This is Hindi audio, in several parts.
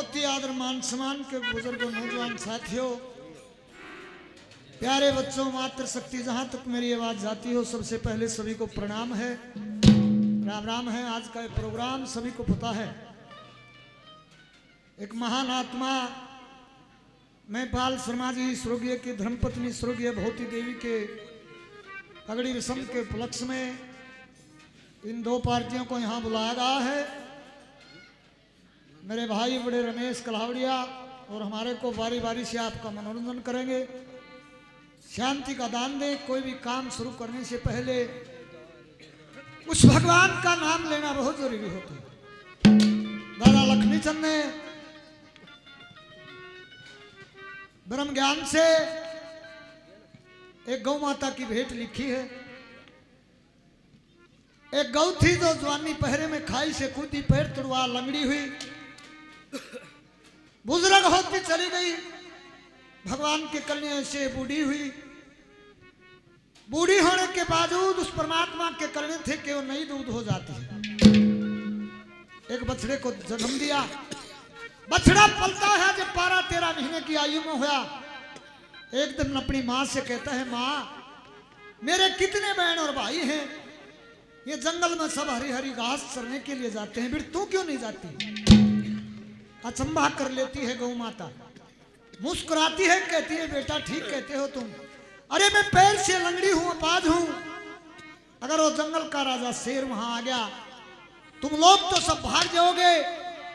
बहुत ही आदर मान सम्मान के बुजुर्गों, नौजवान साथियों, प्यारे बच्चों, मातृशक्ति, जहां तक मेरी आवाज जाती हो, सबसे पहले सभी को प्रणाम है, राम राम है। आज का प्रोग्राम सभी को पता है, एक महान आत्मा महिपाल शर्मा जी स्वर्गीय की धर्मपत्नी स्वर्गीय भौती देवी के पगड़ी रस्म के उपलक्ष्य में इन दो पार्टियों को यहाँ बुलाया गया है। मेरे भाई बड़े रमेश कलावड़िया और हमारे को बारी बारी से आपका मनोरंजन करेंगे, शांति का दान दें। कोई भी काम शुरू करने से पहले उस भगवान का नाम लेना बहुत जरूरी होता है। दादा लक्ष्मी चंद ने ब्रह्म ज्ञान से एक गौ माता की भेंट लिखी है। एक गौ थी जो जवानी पहरे में खाई से कूदी, पैर तुड़वा लंगड़ी हुई, बुजुर्ग होती चली गई, भगवान के कन्या से बूढ़ी हुई। बूढ़ी होने के बावजूद उस परमात्मा के करने थे कि वो नई दूध हो जाती है। एक बछड़े को जन्म दिया, बछड़ा पलता है जब 12-13 महीने की आयु में हुआ। एक दिन अपनी माँ से कहता है, माँ मेरे कितने बहन और भाई हैं, ये जंगल में सब हरी हरी घास चरने के लिए जाते हैं, फिर तू क्यों नहीं जाती? अचंभा कर लेती है गौ माता, मुस्कुराती है, कहती है बेटा ठीक कहते हो तुम। अरे मैं पैर से लंगड़ी हूं, अपाज हूं, अगर वो जंगल का राजा शेर वहां आ गया, तुम लोग तो सब भाग जाओगे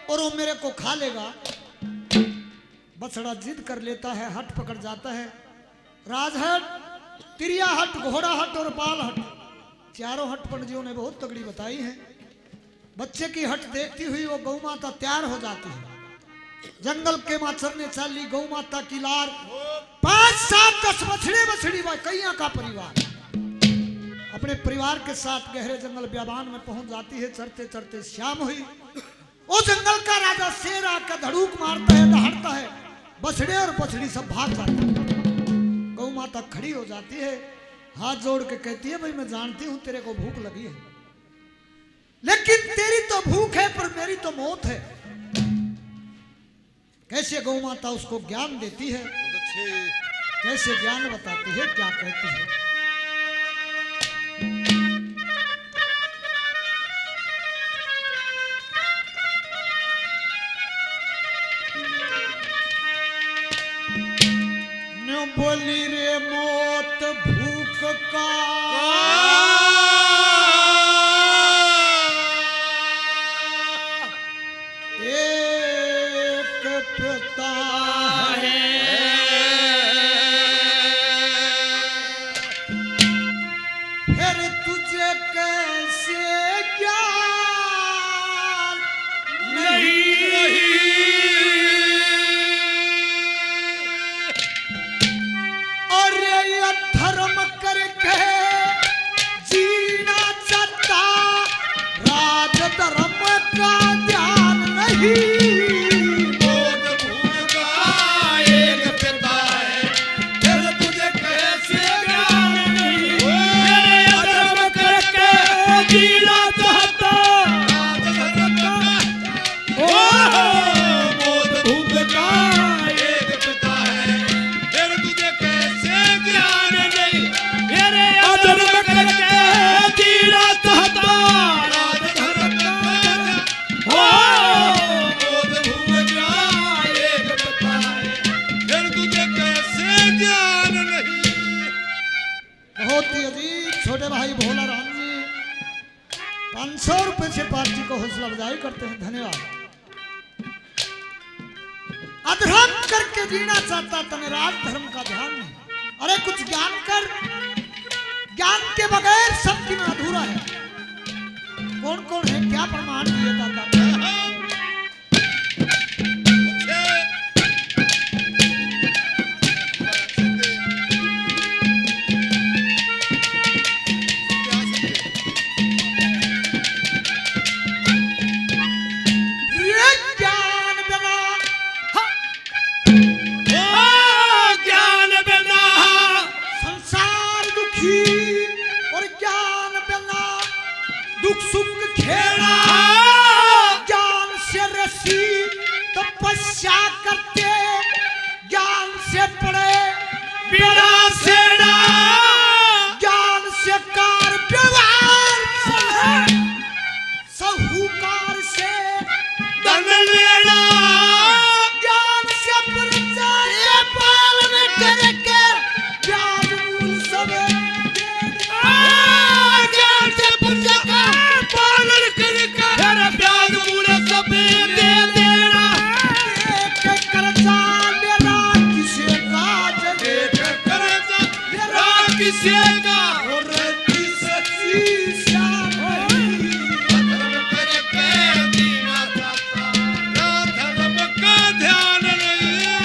और वो मेरे को खा लेगा। बछड़ा जिद कर लेता है, हट पकड़ जाता है। राजहट, तिरिया हट, घोड़ा हट और बाल हट, चारों हट पंडियों ने बहुत तगड़ी बताई है। बच्चे की हट देखती हुई वो गौ माता तैयार हो जाती है। जंगल के मां चरने चाली गौ माता की लार 5-7-10 बछड़े बछड़ी कैया का परिवार अपने परिवार के साथ गहरे जंगल ब्याबान में पहुंच जाती है। चरते चरते शाम हुई, वो जंगल का राजा शेर आकर धड़ूक मारता है, दहाड़ता है, बछड़े और बछड़ी सब भाग जाते हैं। गौ माता खड़ी हो जाती है, हाथ जोड़ के कहती है, भाई मैं जानती हूं तेरे को भूख लगी है, लेकिन तेरी तो भूख है पर मेरी तो मौत है। कैसे गौ माता उसको ज्ञान देती है, कैसे ज्ञान बताती है, क्या कहती है। बोली रे मौत भूख का एक पिता है, फिर तुझे कैसे ज्ञान नहीं। धर्म करके जीना चाहता, राज धर्म का ध्यान नहीं। मौत भूख का एक पिता है, फिर तुझे कैसे ज्ञान नहीं। धर्म करके जीना चाहता, राज धर्म का मौत भूख का एक पिता है, फिर तुझे कैसे ज्ञान नहीं। धर्म करके जीना चाहता, राज धर्म का मौत भूख का एक पिता है, फिर तुझे कैसे ज्ञान नहीं। बहुत ही अजीब छोटे भाई भोला राम जी 500 रुपए से पार्टी को हौसला अफजाई करते हैं, धन्यवाद। अधर्म करके जीना चाहता तने राज धर्म का ध्यान नहीं। अरे कुछ ज्ञान कर, ज्ञान के बगैर सब की में अधूरा है। कौन कौन है, क्या प्रमाण दिए दादा? दुख सुख खेड़ा तपस्या करते ज्ञान से पढ़े बिना सेना ज्ञान से कार व्यवहार साहूकार से धन लेना ज्ञान से प्रजा पालन करके ब्याज मूल सब ज्ञान से प्रजा का पालन करके ब्याज मूल सब दे देना एक कर्जा लेना किसे काज एक कर्जा लेना किसे का और किस चीज धर्म करके जीना चाहता ना धर्म का ध्यान नहीं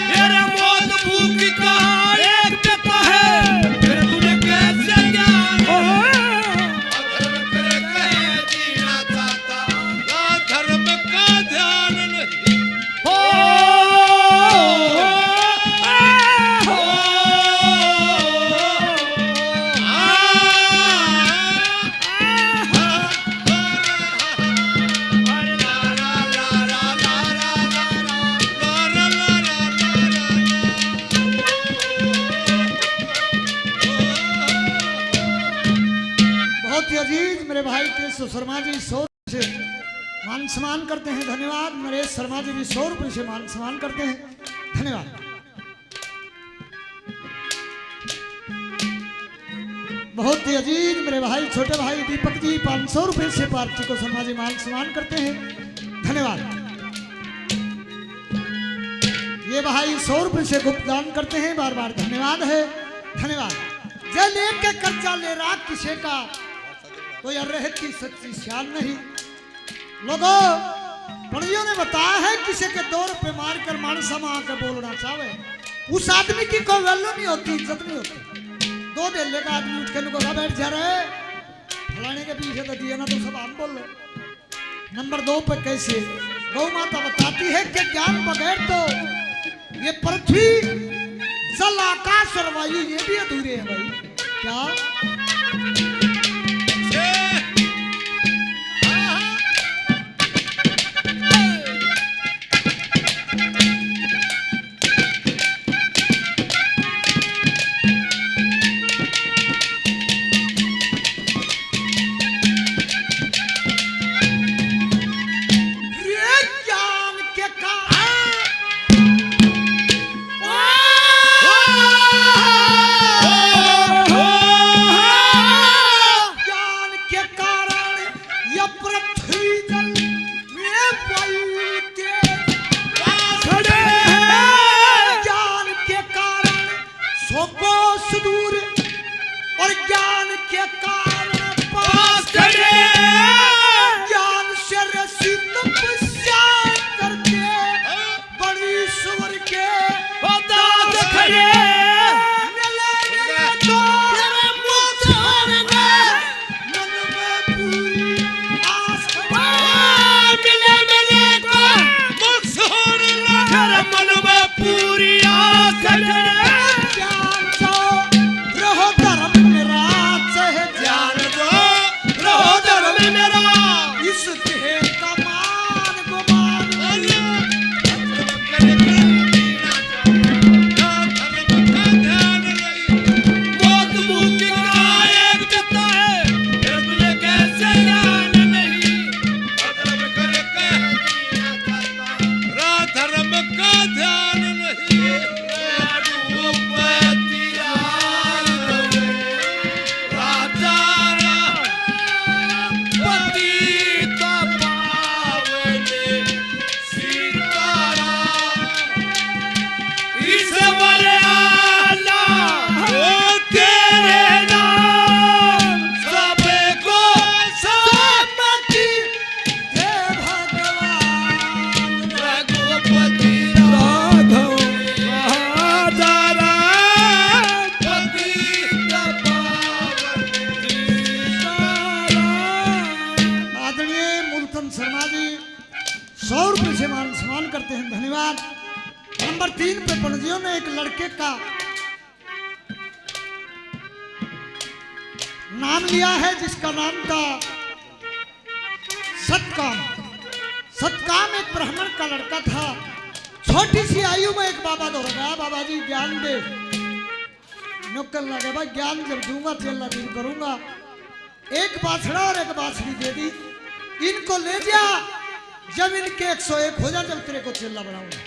मेरे मौत भूख का एक पिता है फिर तुझे कैसे ज्ञान धर्म करके जीना चाहता ना धर्म का ध्यान नहीं बहुत ही अजीज मेरे भाई केशव शर्मा जी 100 से मान सम्मान करते हैं। धन्यवाद। नरेश शर्मा जी भी 100 रुपये से मान सम्मान करते हैं। धन्यवाद। बहुत ही अजीज मेरे भाई छोटे भाई दीपक जी 500 रुपये से पार्थी को शर्मा जी मान सम्मान करते हैं। धन्यवाद। ये भाई 100 रुपये से गुप्त दान करते हैं। बार बार धन्यवाद है। धन्यवाद। जे लेके कर्जा ले रहा किसे का तो यार रह की सच्ची शान नहीं। लोगों पढ़ियों ने बताया है किसी के 2 रुपये मार कर मानसा मां के बोलना चाहे उस आदमी की कोई वैल्यू नहीं होती, इज्जत नहीं होती। 2 दे लेगा आदमी उठ के नुको बैठ जा रहे फलाने के पीछे तो दिए ना तो सब हम बोल लो। नंबर 2 पे कैसे गौ माता बताती है कि ज्ञान बगैर तो ये पृथ्वी जल आकाश और वायु ये भी अधूरे हैं भाई। क्या करते हैं। धन्यवाद। नंबर 3 पे पणजियों ने एक लड़के का नाम लिया है जिसका नाम था सतकाम। सतकाम एक ब्राह्मण का लड़का था छोटी सी आयु में एक बाबा दौड़ गया, बाबा जी ज्ञान दे। नौकर लगे भाई ज्ञान जब दूंगा चेला दिन करूंगा। एक बाछड़ा और एक बाछड़ी दे दी, इनको ले जा, जब इनके 101 हो जा जब तेरे को चेला बनाऊंगा।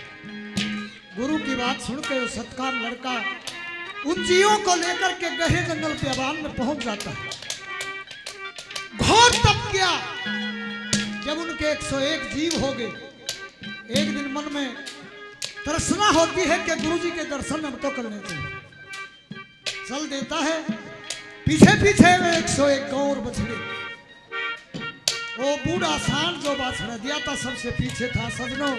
गुरु की बात सुनकर वो सत्काम लड़का उन जीवों को लेकर के गहरे जंगल बियाबान में पहुंच जाता है। घोर तप किया, जब उनके 101 जीव हो गए, एक दिन मन में तृष्णा होती है कि गुरुजी के दर्शन हम तो करने चाहिए। चल देता है पीछे पीछे में 101 गौ और बछड़े। वो बूढ़ा सांड जो बाछड़ा दिया था सबसे पीछे था। सजनों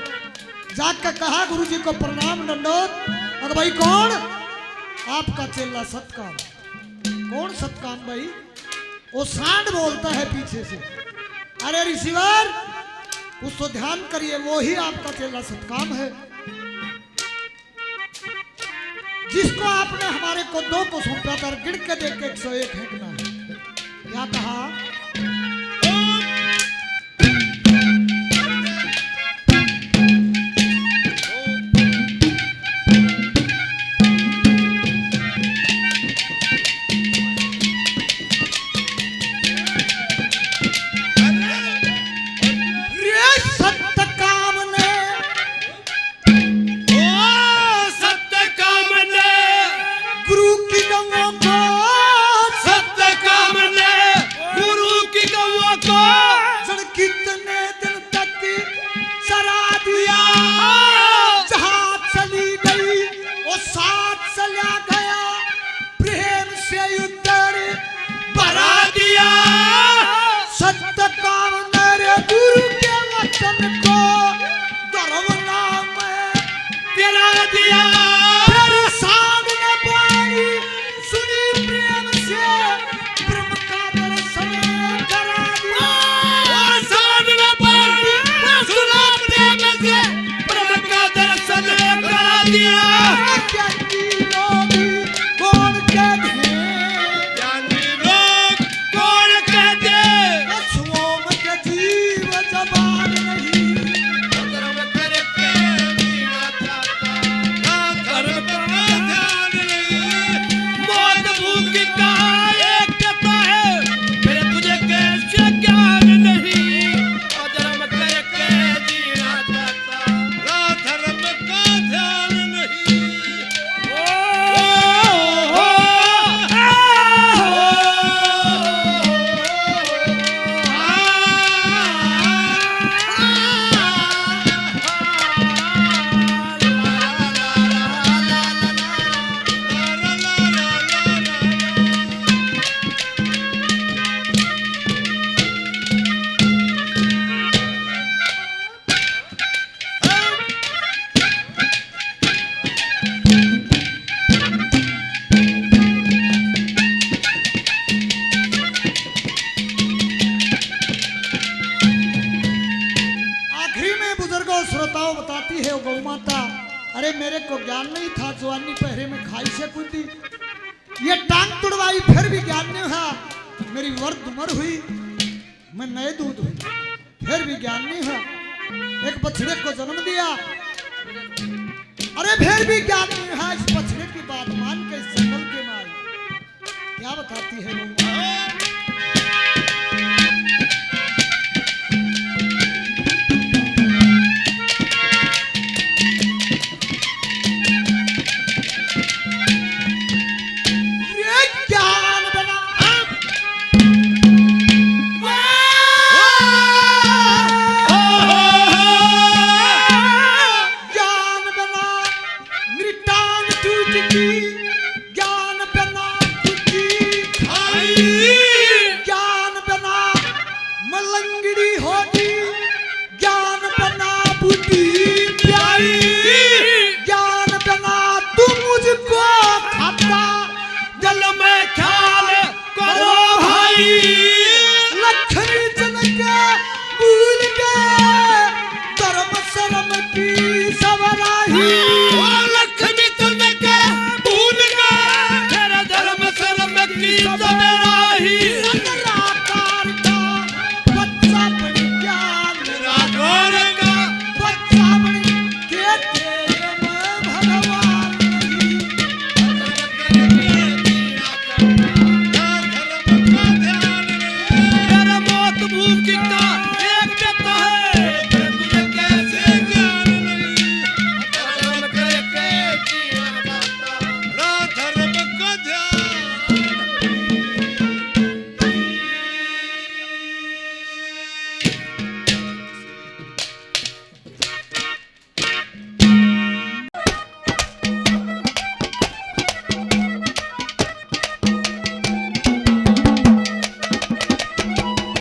जाकर कहा गुरुजी को प्रणाम दंडोत। अरे भाई कौन? आपका चेला सतकाम। कौन सतकाम भाई? वो सांड बोलता है पीछे से, अरे ऋषिवर कुछ तो ध्यान करिए, वो ही आपका चेला सतकाम है जिसको आपने हमारे को 2 को सौंपा था। गिर के देख के 101 फेंकना है। क्या कहा? अरे मेरे को ज्ञान नहीं था, जवानी पहरे में खाई से कूदी, ये टांग तुड़वाई फिर भी ज्ञान नहीं हुआ। मेरी वर्द उम्र हुई, मैं नए दूध हुई, फिर भी ज्ञान नहीं हुआ। एक बछड़े को जन्म दिया, अरे फिर भी ज्ञान नहीं हुआ। इस बछड़े की बात मान के इस जंगल के माई क्या बताती है वो? Yeah.